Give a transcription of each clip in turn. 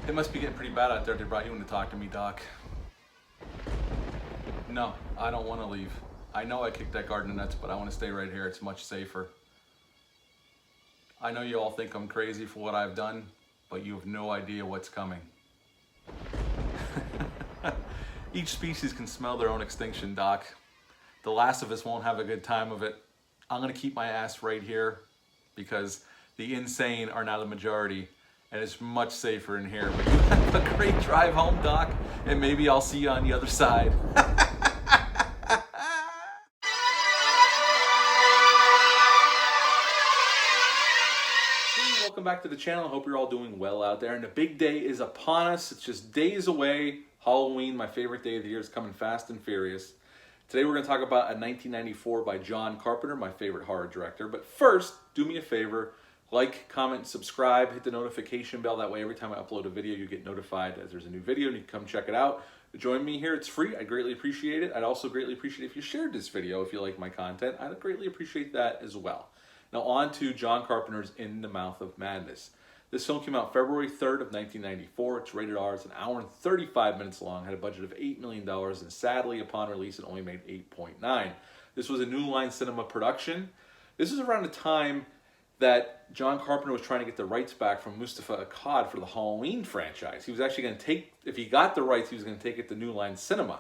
It must be getting pretty bad out there. They brought you in to talk to me, Doc. No, I don't want to leave. I know I kicked that garden nuts, but I want to stay right here. It's much safer. I know you all think I'm crazy for what I've done, but you have no idea what's coming. Each species can smell their own extinction, Doc. The last of us won't have a good time of it. I'm gonna keep my ass right here because the insane are now the majority and it's much safer in here. But you have a great drive home, Doc, and maybe I'll see you on the other side. Hey, welcome back to the channel. I hope you're all doing well out there. And the big day is upon us. It's just days away. Halloween, my favorite day of the year, is coming fast and furious. Today we're going to talk about a 1994 by John Carpenter, my favorite horror director. But first, do me a favor, like, comment, subscribe, hit the notification bell. That way every time I upload a video, you get notified as there's a new video and you can come check it out. Join me here, it's free. I greatly appreciate it. I'd also greatly appreciate if you shared this video if you like my content. I'd greatly appreciate that as well. Now on to John Carpenter's In the Mouth of Madness. This film came out February 3rd of 1994. It's rated R. It's an hour and 35 minutes long. Had a budget of $8 million, and sadly, upon release, it only made 8.9. This was a New Line Cinema production. This was around the time that John Carpenter was trying to get the rights back from Mustafa Akkad for the Halloween franchise. He was actually going to take, if he got the rights, he was going to take it to New Line Cinema.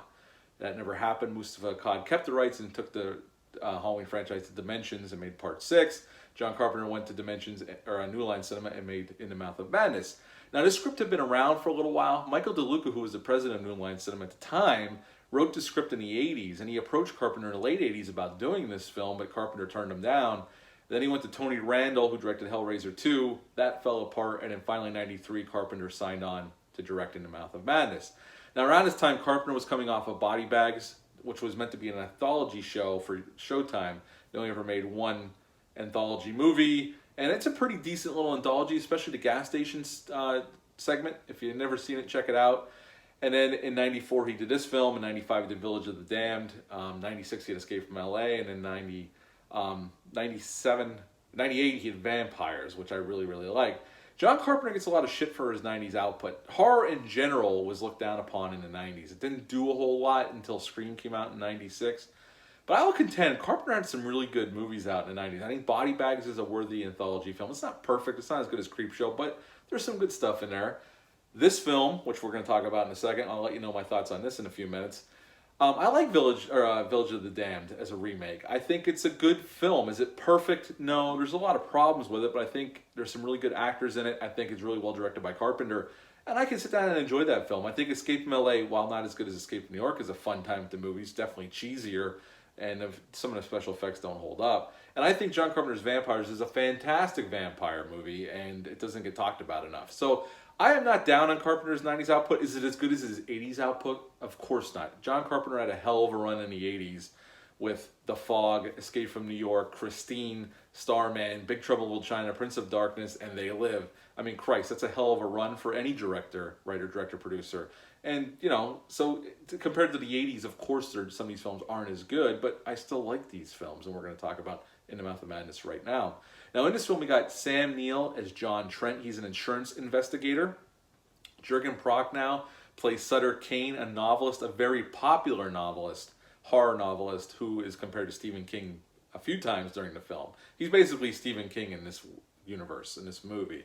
That never happened. Mustafa Akkad kept the rights and took the Halloween franchise to Dimensions and made Part 6. John Carpenter went to Dimensions or New Line Cinema and made In the Mouth of Madness. Now, this script had been around for a little while. Michael DeLuca, who was the president of New Line Cinema at the time, wrote the script in the 80s, and he approached Carpenter in the late 80s about doing this film, but Carpenter turned him down. Then he went to Tony Randall, who directed Hellraiser 2. That fell apart, and then finally in 93, Carpenter signed on to direct In the Mouth of Madness. Now, around this time, Carpenter was coming off of Body Bags, which was meant to be an anthology show for Showtime. They only ever made one anthology movie, and it's a pretty decent little anthology, especially the gas station segment. If you've never seen it, check it out. And then in 94 he did this film. In 95 he did Village of the Damned. 96 he had Escape from LA, and in 98 he had Vampires, which I really liked. John Carpenter gets a lot of shit for his 90s output. Horror in general was looked down upon in the 90s. It didn't do a whole lot until Scream came out in 96. But I will contend, Carpenter had some really good movies out in the 90s. I think Body Bags is a worthy anthology film. It's not perfect. It's not as good as Creepshow, but there's some good stuff in there. This film, which we're going to talk about in a second, I'll let you know my thoughts on this in a few minutes. I like Village of the Damned as a remake. I think it's a good film. Is it perfect? No, there's a lot of problems with it, but I think there's some really good actors in it. I think it's really well directed by Carpenter, and I can sit down and enjoy that film. I think Escape from LA, while not as good as Escape from New York, is a fun time at the movies. Definitely cheesier, and some of the special effects don't hold up. And I think John Carpenter's Vampires is a fantastic vampire movie, and it doesn't get talked about enough. So I am not down on Carpenter's 90s output. Is it as good as his 80s output? Of course not. John Carpenter had a hell of a run in the 80s with The Fog, Escape from New York, Christine, Starman, Big Trouble in Little China, Prince of Darkness, and They Live. I mean, Christ, that's a hell of a run for any director, writer, director, producer. And, you know, so compared to the 80s, of course, some of these films aren't as good, but I still like these films, and we're going to talk about In the Mouth of Madness right now. Now, in this film, we got Sam Neill as John Trent. He's an insurance investigator. Jürgen Prochnow plays Sutter Kane, a novelist, a very popular novelist, horror novelist, who is compared to Stephen King a few times during the film. He's basically Stephen King in this universe, in this movie.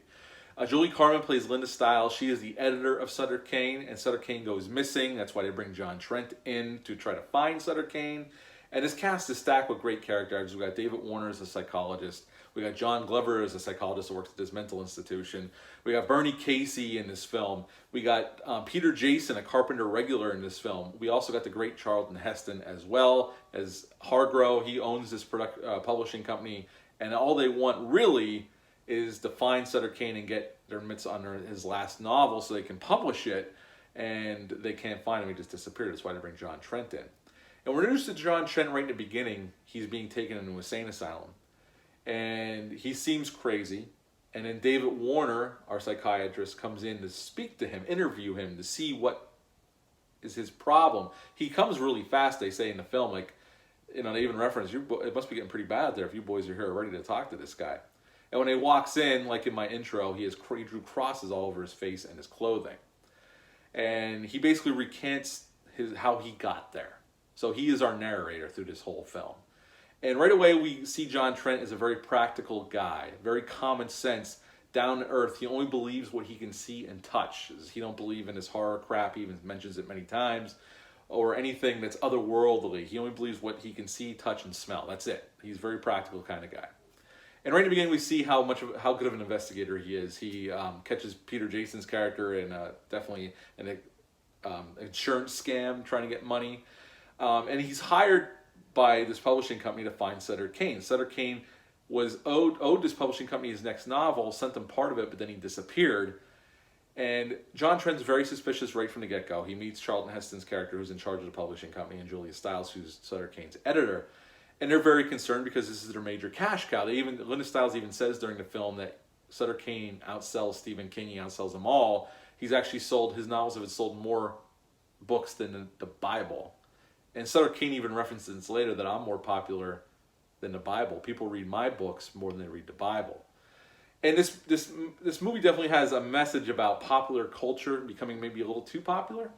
Julie Carmen plays Linda Stiles. She is the editor of Sutter Kane, and Sutter Kane goes missing. That's why they bring John Trent in to try to find Sutter Kane. And this cast is stacked with great character actors. We got David Warner as a psychologist. We got John Glover as a psychologist who works at this mental institution. We got Bernie Casey in this film. We got Peter Jason, a Carpenter regular in this film. We also got the great Charlton Heston as well as Hargrove. He owns this publishing company, and all they want really is to find Sutter Kane and get their mitts under his last novel so they can publish it, and they can't find him. He just disappeared. That's why they bring John Trent in. And we're introduced to John Trent right in the beginning. He's being taken into an insane asylum, and he seems crazy. And then David Warner, our psychiatrist, comes in to speak to him, interview him, to see what is his problem. He comes really fast, they say in the film. Like, you know, they even reference, it must be getting pretty bad there if you boys are here ready to talk to this guy. And when he walks in, like in my intro, he drew crosses all over his face and his clothing. And he basically recants how he got there. So he is our narrator through this whole film. And right away we see John Trent as a very practical guy, very common sense, down to earth. He only believes what he can see and touch. He don't believe in this horror crap. He even mentions it many times. Or anything that's otherworldly. He only believes what he can see, touch, and smell. That's it. He's a very practical kind of guy. And right in the beginning, we see how good of an investigator he is. He catches Peter Jason's character in definitely an insurance scam, trying to get money. And he's hired by this publishing company to find Sutter Kane. Sutter Kane was owed this publishing company his next novel, sent them part of it, but then he disappeared. And John Trent's very suspicious right from the get-go. He meets Charlton Heston's character, who's in charge of the publishing company, and Julia Stiles, who's Sutter Kane's editor. And they're very concerned because this is their major cash cow. Linda Stiles even says during the film that Sutter Kane outsells Stephen King. He outsells them all. His novels have sold more books than the Bible. And Sutter Kane even references later that I'm more popular than the Bible. People read my books more than they read the Bible. And this movie definitely has a message about popular culture becoming maybe a little too popular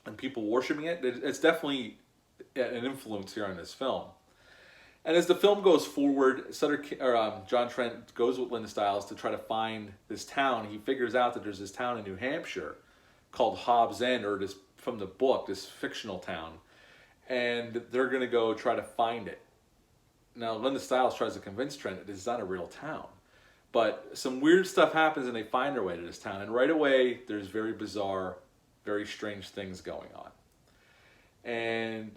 and people worshiping it. It's definitely an influence here on this film. And as the film goes forward, John Trent goes with Linda Stiles to try to find this town. He figures out that there's this town in New Hampshire called Hobbs End, or this from the book, this fictional town. And they're going to go try to find it. Now, Linda Stiles tries to convince Trent that this is not a real town. But some weird stuff happens and they find their way to this town. And right away, there's very bizarre, very strange things going on. And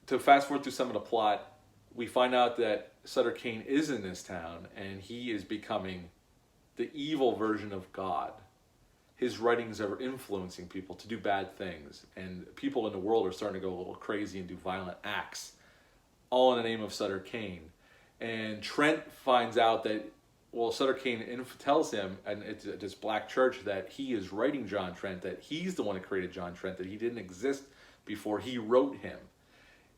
to fast forward through some of the plot, we find out that Sutter Kane is in this town and he is becoming the evil version of God. His writings are influencing people to do bad things, and people in the world are starting to go a little crazy and do violent acts, all in the name of Sutter Kane. And Trent finds out that, Sutter Kane tells him, and it's this black church, that he is writing John Trent, that he's the one who created John Trent, that he didn't exist before he wrote him.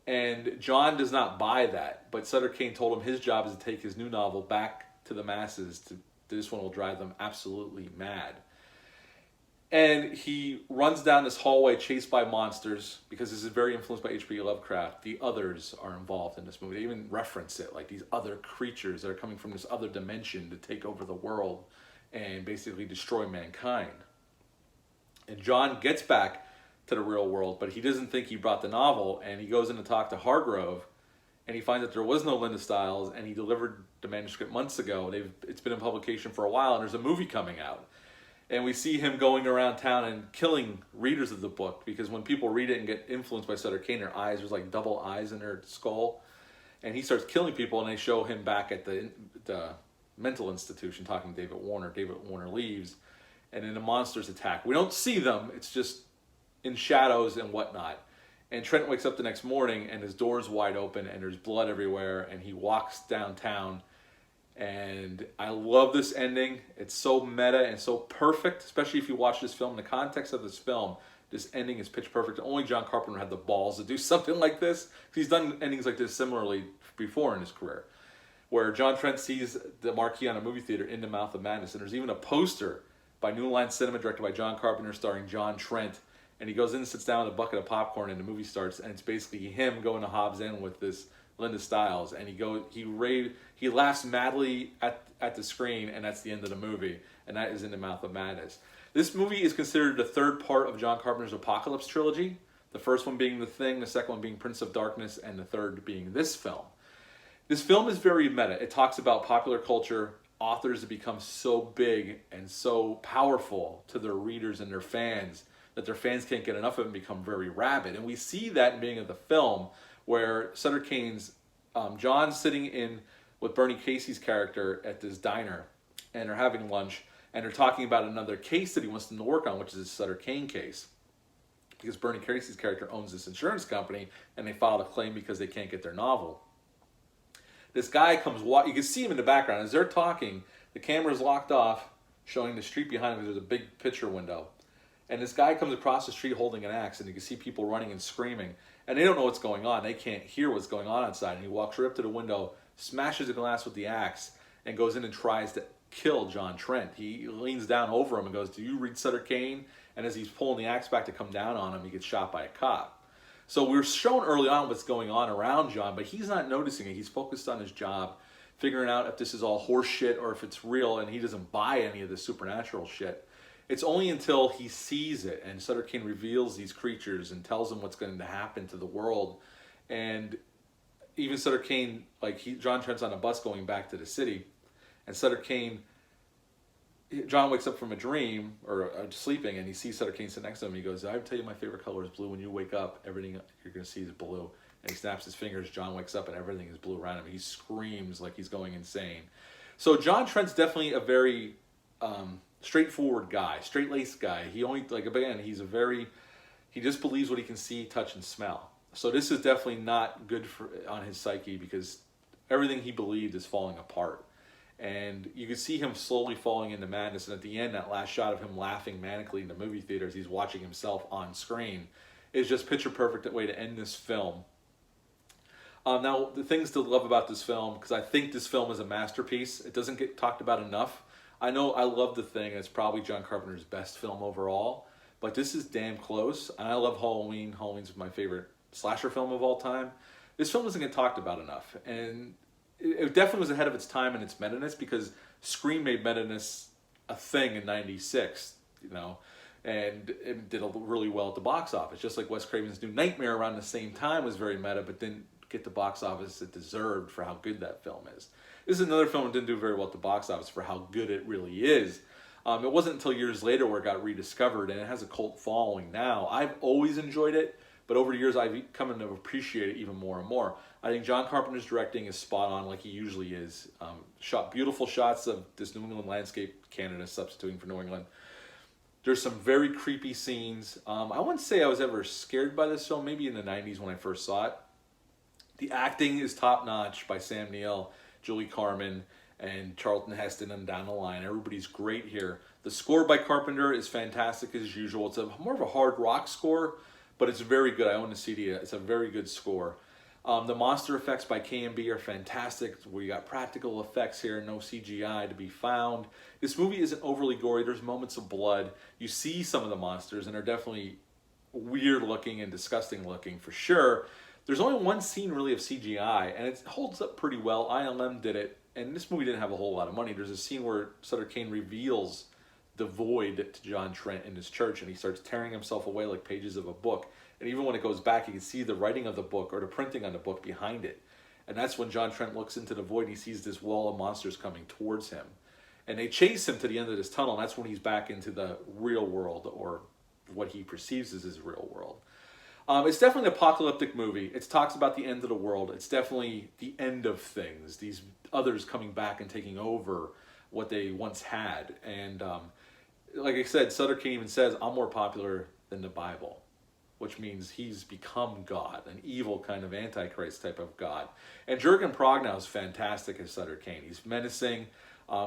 And John does not buy that, but Sutter Kane told him his job is to take his new novel back to the masses. This one will drive them absolutely mad. And he runs down this hallway chased by monsters, because this is very influenced by H.P. Lovecraft. The others are involved in this movie. They even reference it, like these other creatures that are coming from this other dimension to take over the world and basically destroy mankind. And John gets back to the real world, but he doesn't think he brought the novel, and he goes in to talk to Hargrove, and he finds that there was no Linda Stiles, and he delivered the manuscript months ago. It's been in publication for a while, and there's a movie coming out. And we see him going around town and killing readers of the book, because when people read it and get influenced by Sutter Kane, there's like double eyes in their skull, and he starts killing people, and they show him back at the mental institution talking to David Warner. David Warner leaves, and then the monsters attack. We don't see them, it's just in shadows and whatnot. And Trent wakes up the next morning and his door's wide open and there's blood everywhere, and he walks downtown. And I love this ending. It's so meta and so perfect, especially if you watch this film in the context of this film. This ending is pitch perfect. Only John Carpenter had the balls to do something like this. He's done endings like this similarly before in his career, where John Trent sees the marquee on a movie theater, In the Mouth of Madness, and there's even a poster by New Line Cinema directed by John Carpenter starring John Trent. And he goes in and sits down with a bucket of popcorn, and the movie starts, and it's basically him going to Hobbs End with this Linda Stiles, and he laughs madly at the screen, and that's the end of the movie, and that is In the Mouth of Madness. This movie is considered the third part of John Carpenter's Apocalypse trilogy, the first one being The Thing, the second one being Prince of Darkness, and the third being this film. This film is very meta. It talks about popular culture, authors that become so big and so powerful to their readers and their fans that their fans can't get enough of it and become very rabid. And we see that in the beginning of the film, where Sutter Kane's John's sitting in with Bernie Casey's character at this diner, and they're having lunch, and they're talking about another case that he wants them to work on, which is the Sutter Kane case. Because Bernie Casey's character owns this insurance company, and they filed a claim because they can't get their novel. This guy comes, you can see him in the background. As they're talking, the camera's locked off, showing the street behind him. There's a big picture window. And this guy comes across the street holding an axe, and you can see people running and screaming. And they don't know what's going on. They can't hear what's going on outside. And he walks right up to the window, smashes the glass with the axe, and goes in and tries to kill John Trent. He leans down over him and goes, "Do you read Sutter Kane?" And as he's pulling the axe back to come down on him, he gets shot by a cop. So we're shown early on what's going on around John, but he's not noticing it. He's focused on his job, figuring out if this is all horse shit or if it's real, and he doesn't buy any of the supernatural shit. It's only until he sees it and Sutter Kane reveals these creatures and tells him what's going to happen to the world. And even Sutter Kane, John Trent's on a bus going back to the city, and John wakes up from a dream or sleeping, and he sees Sutter Kane sit next to him. He goes, "I tell you, my favorite color is blue. When you wake up, everything you're going to see is blue." And he snaps his fingers. John wakes up, and everything is blue around him. He screams like he's going insane. So John Trent's definitely a very straightforward guy, straight-laced guy. He only, he just believes what he can see, touch, and smell. So this is definitely not good on his psyche, because everything he believed is falling apart. And you can see him slowly falling into madness. And at the end, that last shot of him laughing manically in the movie theater as he's watching himself on screen is just picture perfect way to end this film. Now, the things to love about this film, because I think this film is a masterpiece. It doesn't get talked about enough. I know I love The Thing, and it's probably John Carpenter's best film overall. But this is damn close. And I love Halloween. Halloween's my favorite slasher film of all time. This film doesn't get talked about enough. And it definitely was ahead of its time in its meta-ness, because Scream made meta-ness a thing in '96, and it did really well at the box office. Just like Wes Craven's New Nightmare around the same time was very meta, but didn't get the box office it deserved for how good that film is. This is another film that didn't do very well at the box office for how good it really is. It wasn't until years later where it got rediscovered, and it has a cult following now. I've always enjoyed it, but over the years I've come to appreciate it even more and more. I think John Carpenter's directing is spot on, like he usually is. Shot beautiful shots of this New England landscape, Canada substituting for New England. There's some very creepy scenes. I wouldn't say I was ever scared by this film, maybe in the 90s when I first saw it. The acting is top-notch by Sam Neill, Julie Carmen, and Charlton Heston, and down the line. Everybody's great here. The score by Carpenter is fantastic as usual. It's more of a hard rock score, but it's very good. I own the CD. It's a very good score. The monster effects by K&B are fantastic. We got practical effects here, no CGI to be found. This movie isn't overly gory. There's moments of blood. You see some of the monsters, and they're definitely weird looking and disgusting looking for sure. There's only one scene really of CGI, and it holds up pretty well. ILM did it, and this movie didn't have a whole lot of money. There's a scene where Sutter Kane reveals the void to John Trent in his church, and he starts tearing himself away like pages of a book. And even when it goes back, you can see the writing of the book or the printing on the book behind it. And that's when John Trent looks into the void and he sees this wall of monsters coming towards him. And they chase him to the end of this tunnel, and that's when he's back into the real world, or what he perceives as his real world. It's definitely an apocalyptic movie. It talks about the end of the world. It's definitely the end of things. These others coming back and taking over what they once had. And like I said, Sutter Kane even says, "I'm more popular than the Bible," which means he's become God, an evil kind of Antichrist type of God. And Jurgen Prochnow is fantastic as Sutter Kane. He's menacing.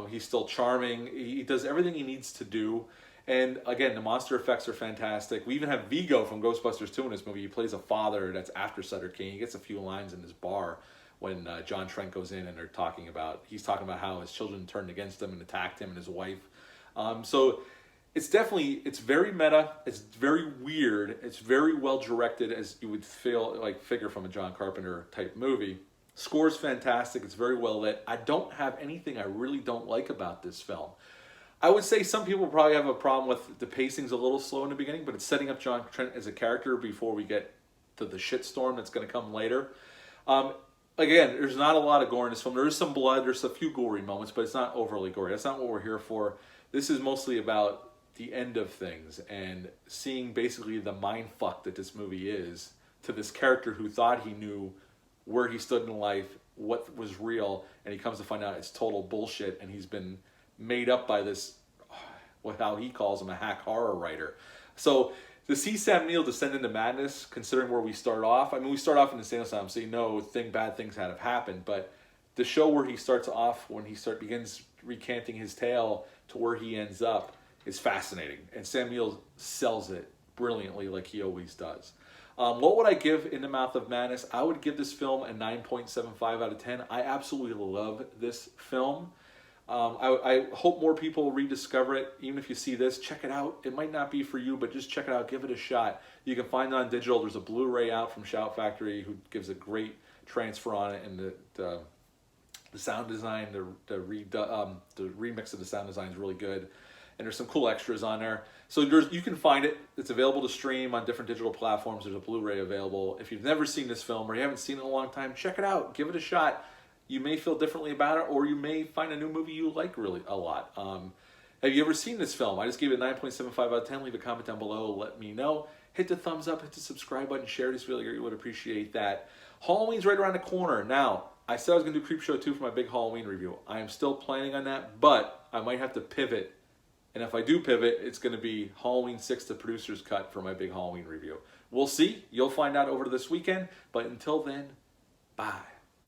He's still charming. He does everything he needs to do. And again, the monster effects are fantastic. We even have Vigo from Ghostbusters 2 in this movie. He plays a father that's after Sutter Kane. He gets a few lines in his bar when John Trent goes in, and he's talking about how his children turned against him and attacked him and his wife. So it's very meta. It's very weird. It's very well directed, as you would figure from a John Carpenter type movie. Score's fantastic. It's very well lit. I don't have anything I really don't like about this film. I would say some people probably have a problem with the pacing's a little slow in the beginning, but it's setting up John Trent as a character before we get to the shitstorm that's going to come later. Again, there's not a lot of gore in this film. There is some blood. There's a few gory moments, but it's not overly gory. That's not what we're here for. This is mostly about the end of things and seeing basically the mind fuck that this movie is to this character who thought he knew where he stood in life, what was real, and he comes to find out it's total bullshit, and he's been made up by this, how he calls him, a hack horror writer. So to see Sam Neill descend into madness, considering where we start off, I mean, we start off in the insane asylum, so you know bad things have happened, but the show where he starts off, when he begins recanting his tale to where he ends up, is fascinating, and Sam Neill sells it brilliantly like he always does. What would I give In the Mouth of Madness? I would give this film a 9.75 out of 10. I absolutely love this film. I hope more people rediscover it. Even if you see this, check it out. It might not be for you, but just check it out. Give it a shot. You can find it on digital. There's a Blu-ray out from Shout Factory who gives a great transfer on it, and the sound design, the remix of the sound design is really good. And there's some cool extras on there. So you can find it. It's available to stream on different digital platforms. There's a Blu-ray available. If you've never seen this film or you haven't seen it in a long time, check it out. Give it a shot. You may feel differently about it, or you may find a new movie you like really a lot. Have you ever seen this film? I just gave it 9.75 out of 10. Leave a comment down below. Let me know. Hit the thumbs up. Hit the subscribe button. Share this video. You would appreciate that. Halloween's right around the corner. Now, I said I was going to do Creepshow 2 for my big Halloween review. I am still planning on that, but I might have to pivot. And if I do pivot, it's going to be Halloween 6, the producer's cut, for my big Halloween review. We'll see. You'll find out over this weekend. But until then, bye.